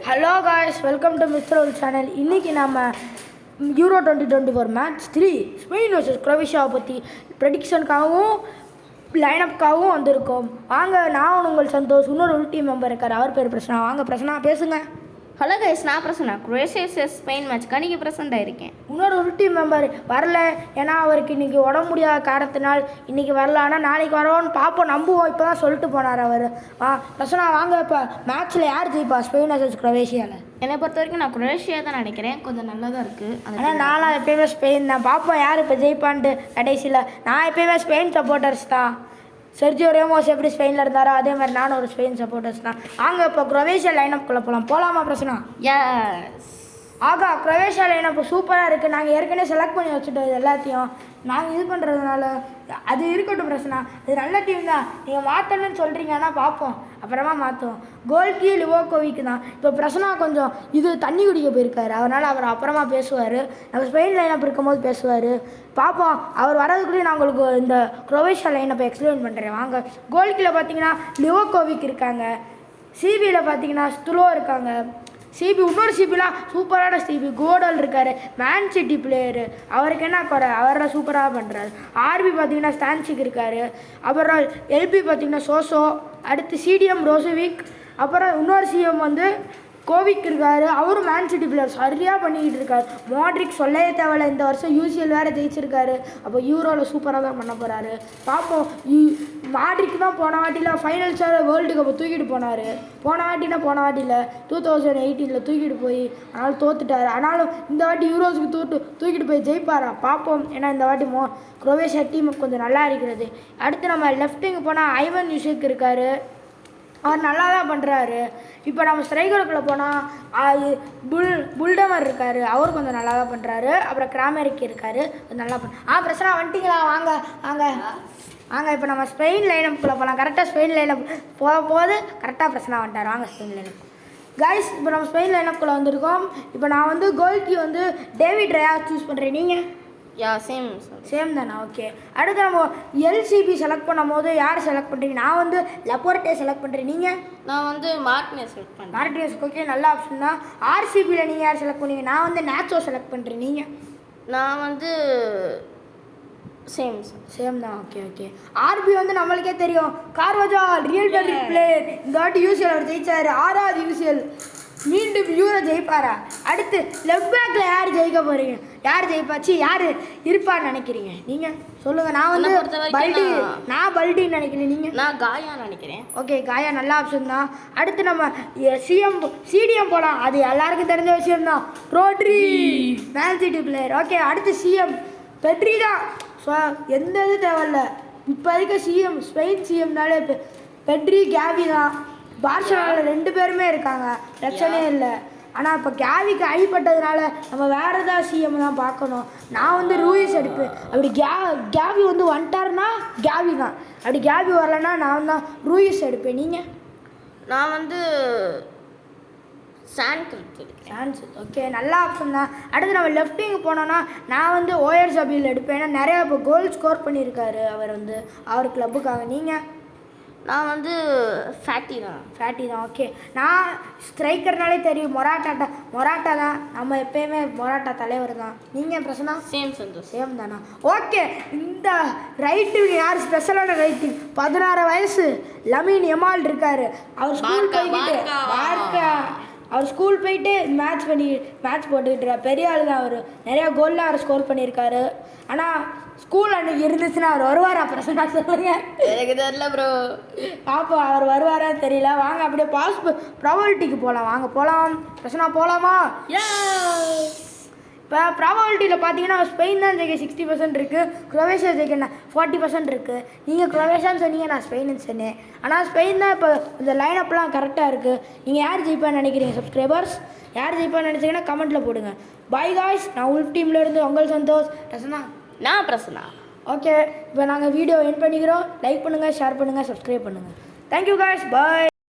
Hello guys, welcome to mister all channel. இன்றைக்கி நம்ம Euro 2024 match 3 Spain versus குரோவேஷியாவை பற்றி ப்ரெடிக்ஷனுக்காகவும் லைனப்புக்காகவும் வந்திருக்கோம். வாங்க, நான் உங்கள் சந்தோஷ், இன்னொரு டீம் மெம்பர் இருக்கார், அவர் பேர் பிரசனா. வாங்க பிரசனா, பேசுங்க. ஹலோ கைஸ், நான் பிரசன்னா. குரோவேஷியா ஸ்பெயின் மேட்ச் கணிக்கு ப்ரெசென்ட் ஆகிருக்கேன். இன்னொரு டீம் மெம்பர் வரல, ஏன்னா அவருக்கு இன்றைக்கி உடம்பு முடியாத காரணத்தினால் இன்றைக்கி வரல. ஆனால் நாளைக்கு வரோன்னு பார்ப்போம், நம்புவோம். இப்போ தான் சொல்லிட்டு போனார் அவர். பிரசனா வாங்க, இப்போ மேட்ச்சில் யார் ஜெயிப்பா ஸ்பெயின் வர்சஸ் குரோவேஷியாவில்? என்னை பொறுத்த வரைக்கும் நான் குரோவேஷியா தான் நினைக்கிறேன். கொஞ்சம் நல்லா தான் இருக்குது. ஆனால் நானும் எப்பயுமே ஸ்பெயின் தான். பார்ப்போம் யார் இப்போ ஜெயிப்பான்ட்டு கடைசியில். நான் எப்பயுமே ஸ்பெயின் சப்போர்ட்டர்ஸ் தான். செர்ஜியோ ரேமோஸ் எப்படி ஸ்பெயினில் இருந்தாரோ அதே மாதிரி நானும் ஒரு ஸ்பெயின் சப்போர்ட்டர்ஸ் தான். வாங்க இப்போ குரோவேஷியா லைனப்புக்குள்ளே போகலாமா பிரச்சனை? எஸ். ஆகா, குரோவேஷியா லைனப் சூப்பராக இருக்குது. நாங்கள் ஏற்கனவே செலக்ட் பண்ணி வச்சுட்டோம். இது எல்லாத்தையும் நாங்கள் இது பண்ணுறதுனால அது இருக்கட்டும் பிரச்சனை. இது நல்ல டீம் தான். நீங்கள் மாற்றணும்னு சொல்கிறீங்க, ஆனால் பார்ப்போம், அப்புறமா மாற்றுவோம். கோல்கி லிவோகோவிக்கு தான் இப்போ பிரச்சனை. கொஞ்சம் இது தண்ணி குடிக்க போயிருக்காரு, அதனால் அவர் அப்புறமா பேசுவார். நம்ம ஸ்பெயின் லைனப் இருக்கும்போது பேசுவார். பார்ப்போம், அவர் வர்றதுக்குள்ளேயும் நான் உங்களுக்கு இந்த குரோவேஷியா லைனப்பை எக்ஸ்பிளைன் பண்ணுறேன். வாங்க, கோல்கியில் பார்த்தீங்கன்னா லிவோகோவிக் இருக்காங்க. சிபியில் பார்த்தீங்கன்னா ஸ்துலோ இருக்காங்க. சிபி இன்னொரு சிபிலாம் சூப்பரான சிபி கோடல் இருக்கார், மேன் சிட்டி பிளேயரு. அவருக்கு என்ன குறை, அவரை சூப்பராக பண்ணுறாரு. ஆர்பி பார்த்தீங்கன்னா ஸ்டான்சிக் இருக்கார். அப்புறம் எல்பி பார்த்தீங்கன்னா சோசோ. அடுத்து சிடிஎம் ரோசோவிக். அப்புறம் இன்னொரு சிஎம் வந்து கோவிக் இருக்கார், அவரும் மேன் சிட்டி பிளேயர் சரியாக பண்ணிக்கிட்டு இருக்கார். மாட்ரிக் சொல்லவே தேவையில்ல, இந்த வருஷம் யூசிஎல் வேறு ஜெயிச்சிருக்காரு. அப்போ யூரோவில் சூப்பராக தான் பண்ண போகிறாரு. பார்ப்போம். மாட்ரிக் தான் போன வாட்டியில் ஃபைனல்ஸாக வேர்ல்டு கப்பை தூக்கிட்டு போனார். போன வாட்டியில் 2018 தூக்கிட்டு போய் அதனால் தோத்துட்டார். ஆனாலும் இந்த வாட்டி யூரோஸுக்கு தூக்கிட்டு போய் ஜெயிப்பாரா பார்ப்போம். ஏன்னா இந்த வாட்டி குரோவேஷியா டீம் கொஞ்சம் நல்லா இருக்கிறது. அடுத்து நம்ம லெஃப்டிங்கு போனால் ஐவன் யுஷிக் இருக்கார், அவர் நல்லா தான் பண்ணுறாரு. இப்போ நம்ம ஸ்ட்ரைக்கருக்குள்ளே போனால் புல்டமர் இருக்கார், அவர் கொஞ்சம் நல்லா தான் பண்ணுறாரு. அப்புறம் கிராமரிக்கு இருக்கார், கொஞ்சம் நல்லா பிரச்சனை. வந்துட்டிங்களா? வாங்க வாங்க வாங்க, இப்போ நம்ம ஸ்பெயின் லைனப்புக்குள்ளே போகலாம். கரெக்டாக ஸ்பெயின் லைனப் போகும்போது கரெக்டாக பிரச்சனை வந்துட்டார். வாங்க ஸ்பெயின் லைனப் கைஸ். இப்போ நம்ம ஸ்பெயின் லைனப்புக்குள்ளே வந்திருக்கோம். இப்போ நான் வந்து கோல்கி வந்து டேவிட் ரயா சூஸ் பண்ணுறேன். நீங்கள்? சேம் தானே? ஓகே. அடுத்து நம்ம எல்சிபி செலக்ட் பண்ணும் போது யார் செலக்ட் பண்ணுறீங்க? நான் வந்து லெப்போர்ட்டே செலக்ட் பண்ணுறேன். நீங்கள்? நான் வந்து மார்டினஸ் செலக்ட் பண்ணுறேன். மார்டினஸ், ஓகே, நல்ல ஆப்ஷன் தான். ஆர்சிபியில் நீங்கள் யார் செலக்ட் பண்ணுவீங்க? நான் வந்து நேச்சோ செலக்ட் பண்ணுறேன். நீங்கள்? நான் வந்து சேம் தான். ஓகே. ஆர்பி வந்து நம்மளுக்கே தெரியும், கார்வஜால் ரியல் மேட்ரிட் பிளேயர். இந்த வாட்டி யூசிஎல் அவர் ஜெயிச்சார், 6வது யூசிஎல். மீண்டும் யூரோ ஜெயிப்பாரா? அடுத்து லெஃப்ட் பேக்கில் யார் ஜெயிக்க போகிறீங்க? யார் ஜெயிப்பாச்சு, யார் இருப்பான்னு நினைக்கிறீங்க? நீங்கள் சொல்லுங்கள். நான் வந்து பல்டின்னு நினைக்கிறேன். நீங்கள்? நான் காயா நினைக்கிறேன். ஓகே, காயா நல்ல ஆப்ஷன் தான். அடுத்து நம்ம சிடிஎம் போகலாம். அது எல்லாருக்கும் தெரிஞ்ச விஷயம்தான், rotary man city player. Okay, அடுத்து சிஎம் பெட்ரி தான். ஸோ எந்த இது தேவையில்ல. இப்போ இருக்க சிஎம் ஸ்பெயின் சிஎம்னாலே பெட்ரி கேவி தான். பார்சலோனாவில் 2 பேருமே இருக்காங்க, பிரச்சனையே இல்லை. ஆனால் இப்போ கேவிக்கு அடிப்பட்டதுனால நம்ம வேறு ஏதாவது சிஎம் தான் பார்க்கணும். நான் வந்து ரூயிஸ் எடுப்பேன். அப்படி கேவி வந்து வந்துட்டாருன்னா கேவி தான். அப்படி கேவி வரலன்னா நான் தான் ரூயிஸ் எடுப்பேன். நீங்கள்? நான் வந்து சான்ஸ், ஓகே, நல்ல ஆப்ஷன் தான். அடுத்து நம்ம லெஃப்டிங் போனோன்னா நான் வந்து ஓயர் சபியில் எடுப்பேன். ஏன்னா நிறையா இப்போ கோல் ஸ்கோர் பண்ணியிருக்காரு அவர் வந்து அவர் கிளப்புக்காக. நீங்கள்? நான் வந்து ஃபேட்டி தான். ஓகே, நான் ஸ்ட்ரைக்கர்னாலே தெரியும், மொராட்டா தான். நம்ம எப்பயுமே மொராட்டா தலைவர் தான். நீங்கள் பிரச்சனை? சேம் தானா? ஓகே, இந்த ரைட்டு யார் ஸ்பெஷலான ரைட்டு? 16 வயசு லமீன் யமால் இருக்கார். அவர் ஸ்கூல் போயிட்டு மேட்ச் போட்டுக்கிட்டு இருக்கார். பெரிய ஆள் தான் அவர். நிறையா கோல்லாம் அவர் ஸ்கோர் பண்ணியிருக்காரு. ஆனால் ஸ்கூல் அன்றைக்கி இருந்துச்சுன்னா அவர் வருவாரா பிரச்சனை? சொல்லுங்க. எனக்கு தெரியல ப்ரோ. பார்ப்போம், அவர் வருவாரான்னு தெரியல. வாங்க அப்படியே ப்ராபபிலிட்டிக்கு போகலாம். வாங்க போகலாம் பிரச்சனை, போகலாமா? இப்போ ப்ராபபிலிட்டியில் பார்த்தீங்கன்னா ஸ்பெயின் தான் ஜெயிக்க 60% இருக்குது, குரோவேஷியா ஜெயிக்க 40% இருக்குது. நீங்கள் குரோவேஷியான்னு சொன்னீங்க, நான் ஸ்பெயின்னு சொன்னேன். ஆனால் ஸ்பெயின் தான் இப்போ இந்த லைனப்லாம் கரெக்டாக இருக்குது. நீங்கள் யார் ஜெயிப்பான்னு நினைக்கிறீங்க? சப்ஸ்கிரைபர்ஸ் யார் ஜெயிப்பான்னு நினச்சிங்கன்னா கமெண்ட்டில் போடுங்க. பாய் காய்ஸ், நான் உல்ஃப் டீம்லேருந்து உங்கள் சந்தோஷ். நான் பிரசன்னா. ஓகே, இப்போ நாங்கள் வீடியோ எண்ட் பண்ணிக்கிறோம். லைக் பண்ணுங்கள், ஷேர் பண்ணுங்கள், சப்ஸ்கிரைப் பண்ணுங்கள். தேங்க்யூ காய்ஸ், பாய்.